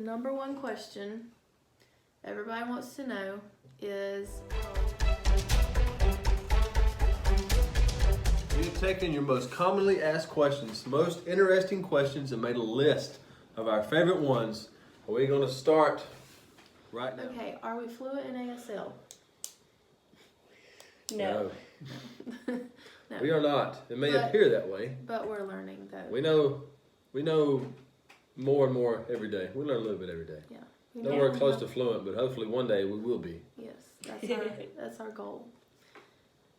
Number one question everybody wants to know is, We've taken your most commonly asked questions, most interesting questions, and made a list of our favorite ones. We're going to start right now. okay, are we fluent in ASL? No. No. We are not. It may But- appear that way. But we're learning though. We know more and more every day. We learn a little bit every day. Yeah. We Nowhere know close how- to fluent, but hopefully one day we will be. Yes, that's our goal.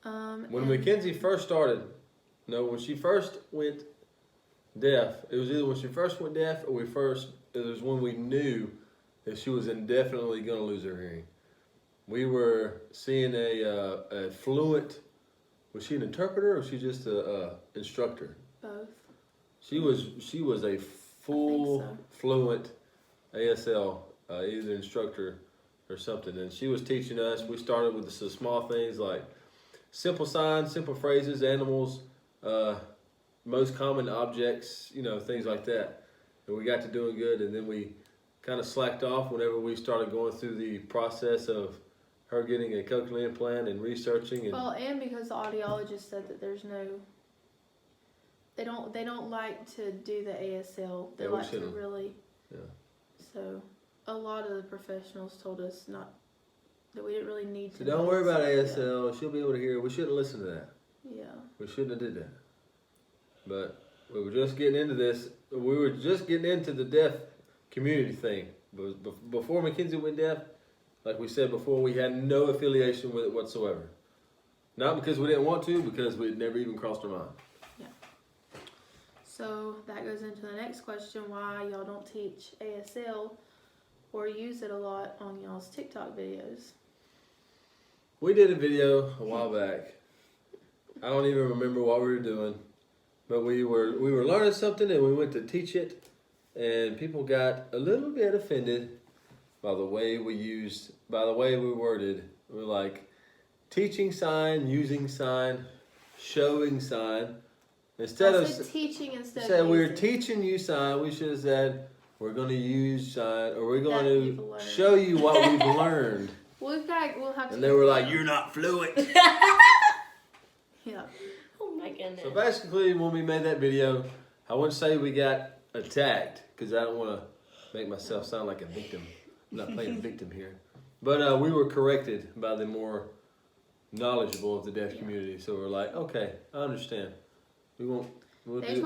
When and- Mackenzie first started, when she first went deaf, it was either when she first went deaf or it was when we knew that she was indefinitely going to lose her hearing. We were seeing a fluent, was she an interpreter or was she just a instructor? both. She was a full so. fluent ASL, either instructor or something, and she was teaching us. We started with the small things like simple signs, simple phrases, animals, most common objects, things like that. And we got to doing good, and then we kind of slacked off whenever we started going through the process of her getting a cochlear implant and researching. And Well, and because the audiologist said that there's no, they don't like to do the ASL. They Yeah, we like to shouldn't. really. Yeah. So, a lot of the professionals told us that we didn't really need to. so don't worry about Yeah. ASL. She'll be able to hear. We shouldn't listen to that. Yeah. We shouldn't have did that. But we were just getting into this. We were just getting into the deaf community thing. But before Mackenzie went deaf, like we said before, we had no affiliation with it whatsoever. Not because we didn't want to, because we'd never even crossed our mind. So that goes into the next question: why y'all don't teach ASL or use it a lot on y'all's TikTok videos? We did a video a while back. I don't even remember what we were doing, but we were learning something and we went to teach it, and people got a little bit offended by the way we worded. We were like, teaching sign, using sign, showing sign. Instead I of said teaching instead said of we were using. teaching you sign, we should have said we're going to use sign, or we're going That you've to learned. show you what we've learned. We'll have to. And they were like, "You're not fluent." Yeah. Oh my goodness. So basically, when we made that video, I wouldn't say we got attacked because I don't want to make myself sound like a victim. I'm not playing victim here, but we were corrected by the more knowledgeable of the deaf community. So we're like, okay, I understand. We won't. They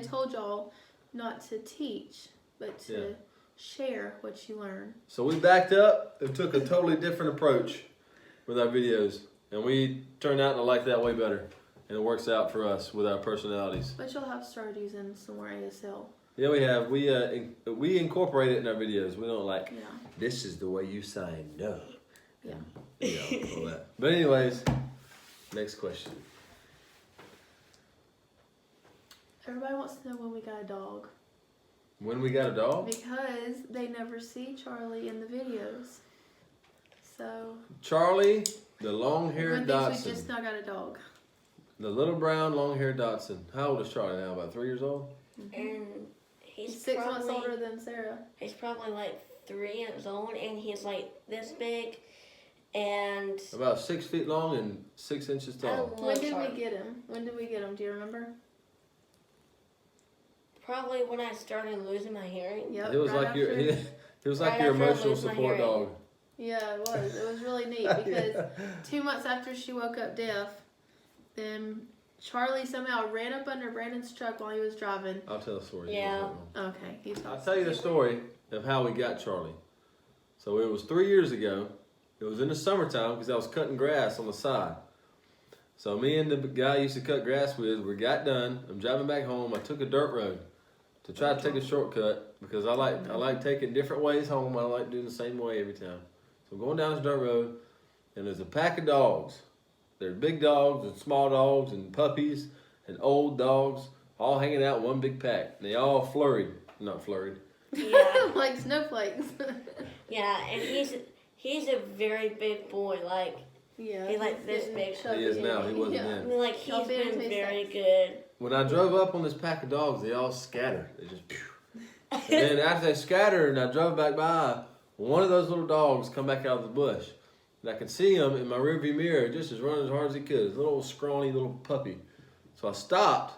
told y'all not to teach, but to share what you learn. So we backed up and took a totally different approach with our videos, and we turned out to like that way better, and it works out for us with our personalities. But y'all have started using some more ASL. Yeah, we have. We incorporate it in our videos. We don't like, Yeah. this is the way you sign no. Yeah. All that. But anyways, next question. Everybody wants to know when we got a dog. When we got a dog? Because they never see Charlie in the videos. So Charlie, the everyone long-haired thinks we Dotson. just now got a dog. The little brown long-haired Dotson. How old is Charlie now? About 3 years old? And he's He's 6 months probably- older than Sarah. He's probably like 3 years old, and he's like this big, and About 6 feet long and 6 inches I tall. love When did Charlie. we get him? Do you remember? Probably when I started losing my hearing. Yep. He was right like your after- he was like right your after I emotional lose my support hearing. dog. Yeah, it was. It was really neat because 2 months after she woke up deaf, then Charlie somehow ran up under Brandon's truck while he was driving. I'll tell the story. Yeah. Okay, he's I'll tell you the story of how we got Charlie. So it was 3 years ago. It was in the summertime because I was cutting grass on the side. So me and the guy I used to cut grass with, we got done. I'm driving back home. I took a dirt road to try to take a shortcut because I like taking different ways home. I like doing the same way every time. So I'm going down this dirt road, and there's a pack of dogs. They're big dogs and small dogs and puppies and old dogs all hanging out in one big pack. And they all not flurried. Yeah, like snowflakes. yeah, and he's a very big boy. Like Yeah. He like this big. He is now. He wasn't I then. mean, like Y'all he's been been very safe. good. When I drove up on this pack of dogs, they all scattered. They just, And then after they scattered and I drove back by, one of those little dogs come back out of the bush. And I could see him in my rearview mirror just as running as hard as he could. His little scrawny little puppy. So I stopped,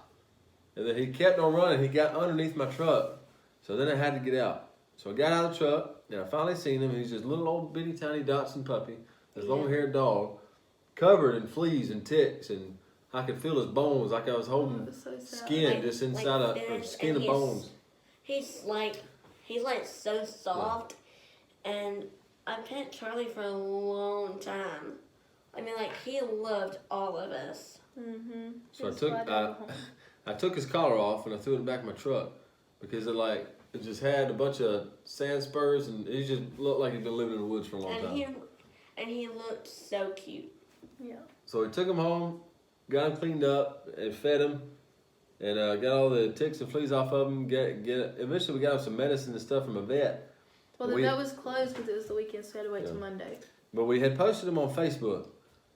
and then he kept on running. He got underneath my truck. So then I had to get out. So I got out of the truck, and I finally seen him. He's this little old bitty tiny Dachshund puppy, this long-haired dog, covered in fleas and ticks, and I could feel his bones like I was holding so sad. skin just inside of skin and bones. He's like so soft, and I pet Charlie for a long time. I mean, like, he loved all of us. Mm-hmm. So I took his collar off and I threw it in the back of my truck because it just had a bunch of sand spurs and he just looked like he'd been living in the woods for a long time. And he looked so cute. Yeah. So we took him home, got him cleaned up, and fed him, and got all the ticks and fleas off of him. Eventually, we got him some medicine and stuff from a vet. Well, the vet was closed because it was the weekend, so we had to wait till Monday. But we had posted him on Facebook,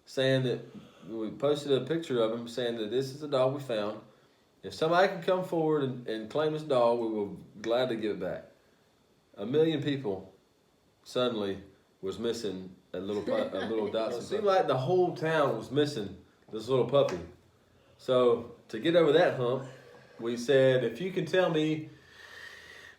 saying that we posted a picture of him, saying that this is the dog we found. If somebody can come forward and claim this dog, we will gladly give it back. 1 million people suddenly was missing a little Dachshund. It seemed like the whole town was missing this little puppy. So to get over that hump, we said, if you can tell me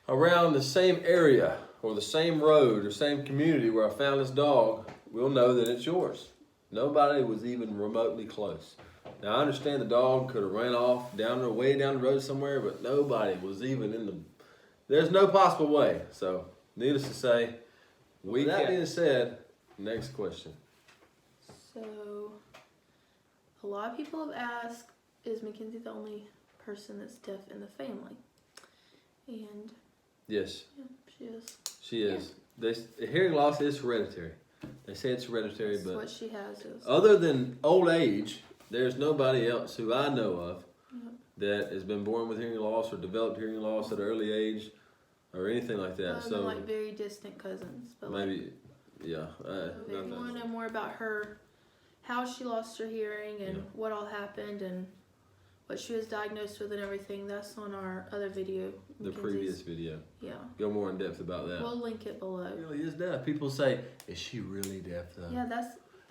around the same area or the same road or same community where I found this dog, we'll know that it's yours. Nobody was even remotely close. Now I understand the dog could have ran off way down the road somewhere, but nobody was even in the. There's no possible way. So needless to say, with that being said, next question. So a lot of people have asked, is Mackenzie the only person that's deaf in the family? And yes, yeah, she is. She is. Hearing loss is hereditary. They say it's hereditary, That's but what she has is. Other than old age, there's nobody else who I know of that has been born with hearing loss or developed hearing loss at an early age or anything like that. So like very distant cousins. But maybe, yeah. If you want to know more about her, how she lost her hearing and what all happened and what she was diagnosed with and everything, that's on our other video. The previous video. Yeah. Go more in depth about that. We'll link it below. She really is deaf. People say, is she really deaf though? Yeah,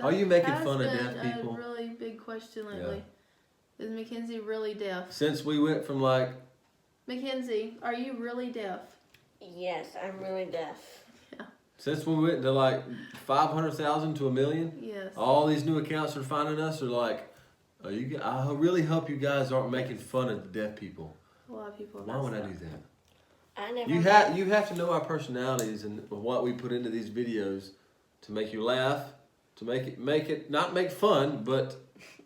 Are you making fun of deaf people? That's a really big question lately. Is Mackenzie really deaf? Since we went from like... Mackenzie, are you really deaf? Yes, I'm really deaf. Yeah. Since we went to like 500,000 to 1 million? Yes. All these new accounts are finding us are like, I really hope you guys aren't making fun of the deaf people. A lot of people. Why would I do that? I never. You have to know our personalities and what we put into these videos to make you laugh, to make it not make fun, but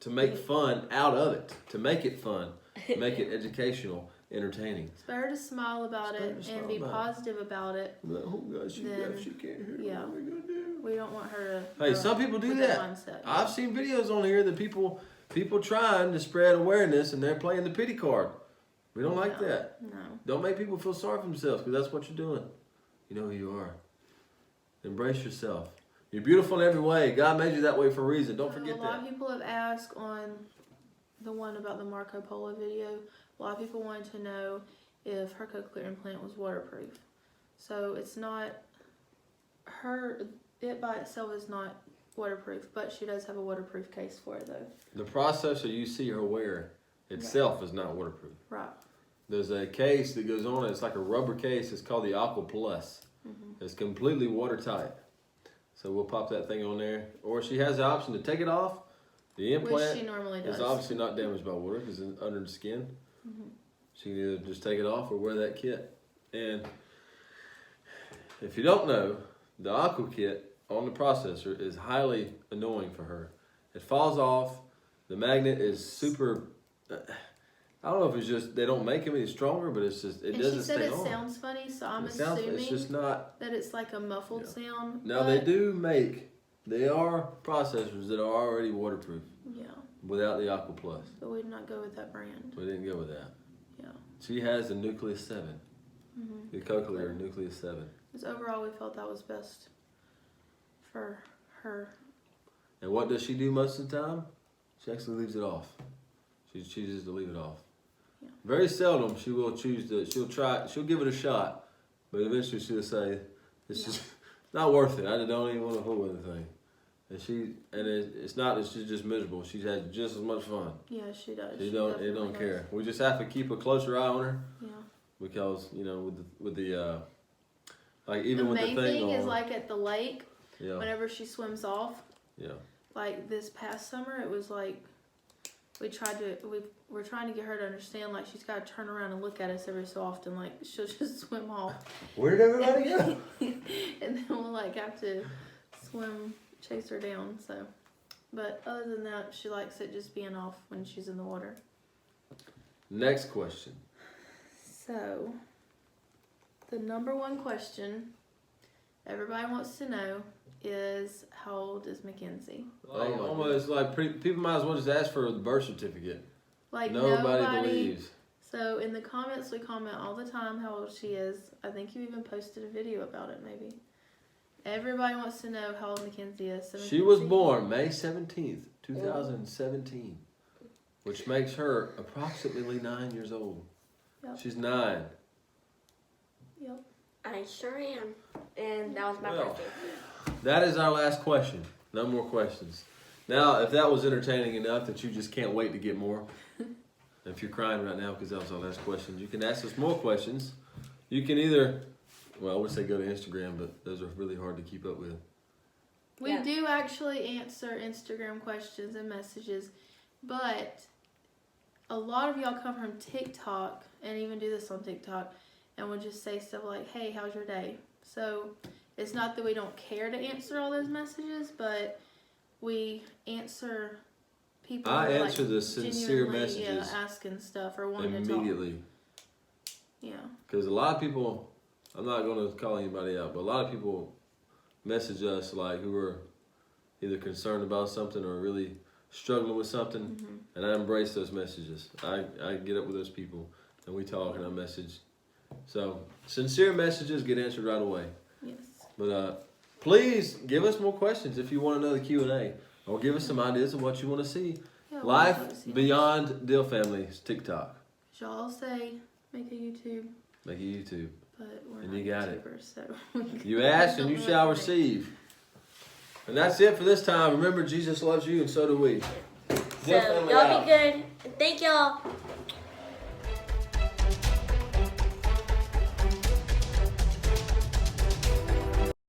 to make fun out of it, to make it fun, make it educational, entertaining. It's better to smile about it and be positive about it. Oh God, she's deaf. She can't hear. Yeah. What are we gonna do? We don't want her to. Hey, some people do that. I've seen videos on here that people trying to spread awareness and they're playing the pity card. We don't like that. No. Don't make people feel sorry for themselves because that's what you're doing. You know who you are. Embrace yourself. You're beautiful in every way. God made you that way for a reason. Don't forget that. A lot of people have asked on the one about the Marco Polo video, a lot of people wanted to know if her cochlear implant was waterproof. So it's not, it by itself is not waterproof, but she does have a waterproof case for it though. The processor you see her wear itself is not waterproof. Right. There's a case that goes on it. It's like a rubber case. It's called the Aqua Plus. It's completely watertight. So we'll pop that thing on there. Or she has the option to take it off. The implant Which she normally does. is obviously not damaged by water because it's under the skin. She can either just take it off or wear that kit. And if you don't know, the Aqua kit on the processor is highly annoying for her. It falls off. The magnet is super... I don't know if it's just they don't make them any stronger, but it's just it doesn't stay on. She said it sounds funny, so I'm assuming it's just not, that it's like a muffled sound. Now they do make, they are processors that are already waterproof. Yeah. Without the Aqua Plus. But we did not go with that brand. We didn't go with that. Yeah. She has the Nucleus 7. The cochlear Nucleus 7. Because overall we felt that was best for her. And what does she do most of the time? She actually leaves it off. She chooses to leave it off. Very seldom she will choose to. She'll give it a shot, but eventually she'll say, "It's just not worth it. I don't even want to fool with anything." And it's not that she's just miserable. She's had just as much fun. Yeah, she does. She don't care. We just have to keep a closer eye on her. Yeah. Because with the like even the with the main thing thing is on, like at the lake. Yeah. Whenever she swims off. Yeah. Like this past summer, it was like we're trying to get her to understand, like, she's got to turn around and look at us every so often, like she'll just swim off. Where did everybody go? And then we'll like have to chase her down. So, but other than that, she likes it just being off when she's in the water. Next question. So, the number one question everybody wants to know is, how old is Mackenzie? Like almost like people might as well just ask for the birth certificate. Like nobody believes. So in the comments we comment all the time how old she is. I think you even posted a video about it maybe. Everybody wants to know how old Mackenzie is. So She was born May 17th, 2017, which makes her approximately 9 years old. Yep. She's 9. Yep. I sure am. And that was my birthday. That is our last question. No more questions. Now, if that was entertaining enough that you just can't wait to get more, if you're crying right now because that was our last question, you can ask us more questions. You can either, well, I would say go to Instagram, but those are really hard to keep up with. We do actually answer Instagram questions and messages, but a lot of y'all come from TikTok and even do this on TikTok and would just say stuff like, hey, how's your day? So it's not that we don't care to answer all those messages, but we answer people. I who are, answer the sincere messages. Asking stuff or wanting immediately. to talk. Yeah. Because a lot of people, I'm not going to call anybody out, but a lot of people message us like who are either concerned about something or really struggling with something, and I embrace those messages. I get up with those people and we talk and I message. So sincere messages get answered right away. Yes. But please give us more questions if you want to know the Q&A, or give us some ideas of what you want to see. Yeah, Life Beyond Deal Families TikTok. Y'all say make a YouTube. Make a YouTube. But we're And not you got YouTubers, so You ask and you shall receive. And that's it for this time. Remember, Jesus loves you and so do we. So y'all be good. And thank y'all